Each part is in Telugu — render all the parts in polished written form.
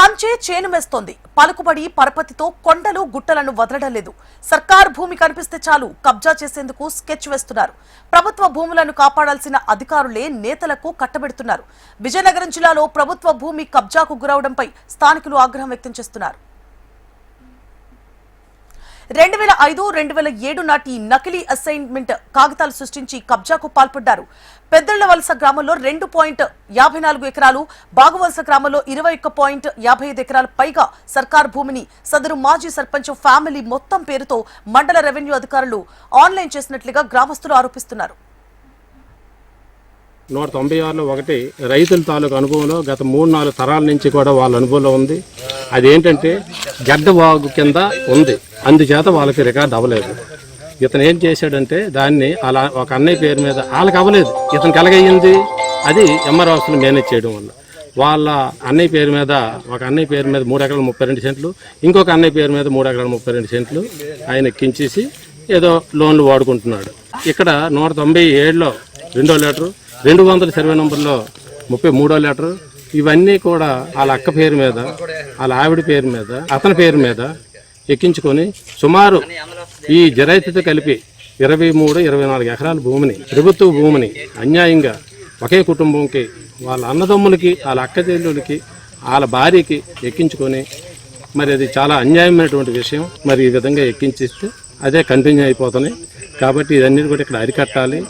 కంచే చేనుమేస్తోంది. పలుకుబడి పరపతితో కొండలు గుట్టలను వదలడం లేదు. సర్కార్ భూమి కనిపిస్తే చాలు కబ్జా చేసేందుకు స్కెచ్ వేస్తున్నారు. ప్రభుత్వ భూములను కాపాడాల్సిన అధికారులే నేతలకు కట్టబెడుతున్నారు. విజయనగరం జిల్లాలో ప్రభుత్వ భూమి కబ్జాకు గురవడంపై స్థానికులు ఆగ్రహం వ్యక్తం చేస్తున్నారు. 2005-2007 నాటి నకిలీ అసైన్మెంట్ కాగితాలు సృష్టించి కబ్జాకు పాల్పడ్డారు. పెద్దళ్లవలస గ్రామంలో 2.54 ఎకరాలు, బాగువలస గ్రామంలో 21.55 ఎకరాలు పైగా సర్కార్ భూమిని సదరు మాజీ సర్పంచ్ ఫ్యామిలీ మొత్తం పేరుతో మండల రెవెన్యూ అధికారులు ఆన్లైన్ చేసినట్లుగా గ్రామస్తులు ఆరోపిస్తున్నారు. 196లో ఒకటి రైతుల తాలూకు అనుభవంలో గత 3-4 తరాల నుంచి కూడా వాళ్ళ అనుభవంలో ఉంది. అదేంటంటే గడ్డవాగు కింద ఉంది, అందుచేత వాళ్ళకి రికార్డు అవ్వలేదు. ఇతను ఏం చేశాడంటే దాన్ని అలా ఒక అన్నయ్య పేరు మీద వాళ్ళకి అవ్వలేదు, ఇతనికి ఎలాగయ్యింది అది ఎంఆర్ ఆఫీసులు మేనేజ్ చేయడం వల్ల. వాళ్ళ అన్నయ్య పేరు మీద ఒక అన్నయ్య పేరు మీద 3 ఎకరాల 32 సెంట్లు, ఇంకొక అన్నయ్య పేరు మీద 3 ఎకరాల 32 సెంట్లు ఆయన ఎక్కించేసి ఏదో లోన్లు వాడుకుంటున్నాడు. ఇక్కడ 197లో 2వ లెటరు, 200 సర్వే నంబర్లో 33వ లెటరు, ఇవన్నీ కూడా వాళ్ళ అక్క పేరు మీద, వాళ్ళ ఆవిడ పేరు మీద, అతని పేరు మీద ఎక్కించుకొని సుమారు ఈ జరైతుతో కలిపి 23-24 ఎకరాల భూమిని, ప్రభుత్వ భూమిని అన్యాయంగా ఒకే కుటుంబంకి, వాళ్ళ అన్నదమ్ములకి, వాళ్ళ అక్క చెల్లెలకి, వాళ్ళ భార్యకి ఎక్కించుకొని, మరి అది చాలా అన్యాయమైనటువంటి విషయం. మరి ఈ విధంగా ఎక్కించిస్తే అదే కంటిన్యూ అయిపోతున్నాయి. కాబట్టి ఇదన్నీ కూడా ఇక్కడ అరికట్టాలి.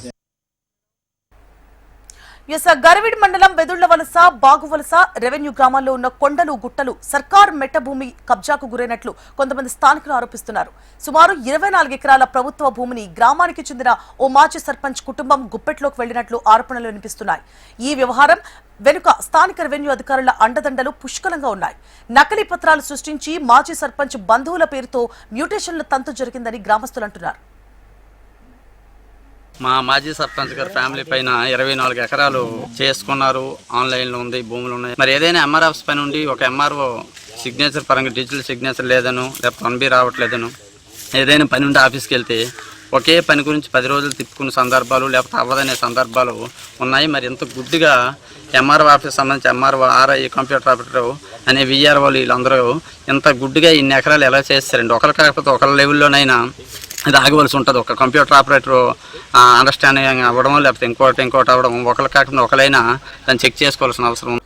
గరవిడి మండలం వెదుళ్లవలస, బాగువలస రెవెన్యూ గ్రామాల్లో ఉన్న కొండలు గుట్టలు సర్కార్ మెట్ట భూమి కబ్జాకు గురైనట్లు కొంతమంది స్థానికులు ఆరోపిస్తున్నారు. సుమారు 24 ఎకరాల ప్రభుత్వ భూమిని గ్రామానికి చెందిన ఓ మాజీ సర్పంచ్ కుటుంబం గుప్పెట్లోకి వెళ్లినట్లు ఆరోపణలు వినిపిస్తున్నాయి. ఈ వ్యవహారం వెనుక స్థానిక రెవెన్యూ అధికారుల అండదండలు పుష్కలంగా ఉన్నాయి. నకిలీ పత్రాలు సృష్టించి మాజీ సర్పంచ్ బంధువుల పేరుతో మ్యూటేషన్ల తంతు జరిగిందని గ్రామస్తులు అంటున్నారు. మా మాజీ సర్పంచ్ గారి ఫ్యామిలీ పైన 24 ఎకరాలు చేసుకున్నారు. ఆన్లైన్లో ఉంది, భూములు ఉన్నాయి. మరి ఏదైనా ఎంఆర్ ఆఫీస్ పైన ఉండి ఒక ఎంఆర్ఓ సిగ్నేచర్ పరంగా డిజిటల్ సిగ్నేచర్ లేదను, లేకపోతే 1B రావట్లేదను, ఏదైనా పని ఉండి ఆఫీస్కి వెళ్తే ఒకే పని గురించి 10 రోజులు తిప్పుకున్న సందర్భాలు, లేకపోతే అవ్వదనే సందర్భాలు ఉన్నాయి. మరి ఇంత గుడ్డిగా ఎంఆర్ఓ ఆఫీస్ సంబంధించి ఎంఆర్ఓ, ఆర్ఐ, కంప్యూటర్ ఆపరేటర్ అనే విఆర్ఓలు వీళ్ళందరూ ఇంత గుడ్డిగా ఇన్ని ఎకరాలు ఎలా చేస్తారండి? ఒకరు కాకపోతే ఒకరి లెవెల్లోనైనా అది ఆగవలసి ఉంటుంది. ఒక కంప్యూటర్ ఆపరేటర్ అండర్స్టాండింగ్ అవ్వడం, లేకపోతే ఇంకోటి అవ్వడం, ఒకరు కాకుండా ఒకరైనా దాన్ని చెక్ చేసుకోవాల్సిన అవసరం ఉంది.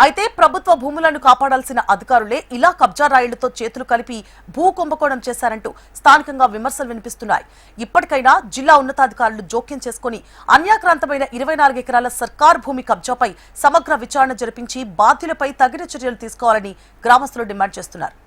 అయితే ప్రభుత్వ భూములను కాపాడాల్సిన అధికారులే ఇలా కబ్జా రాయిళ్లతో చేతులు కలిపి భూ కుంభకోణం చేశారంటూ స్థానికంగా విమర్శలు వినిపిస్తున్నాయి. ఇప్పటికైనా జిల్లా ఉన్నతాధికారులు జోక్యం చేసుకుని అన్యాక్రాంతమైన 24 ఎకరాల సర్కార్ భూమి కబ్జాపై సమగ్ర విచారణ జరిపించి బాధ్యులపై తగిన చర్యలు తీసుకోవాలని గ్రామస్తులు డిమాండ్ చేస్తున్నారు.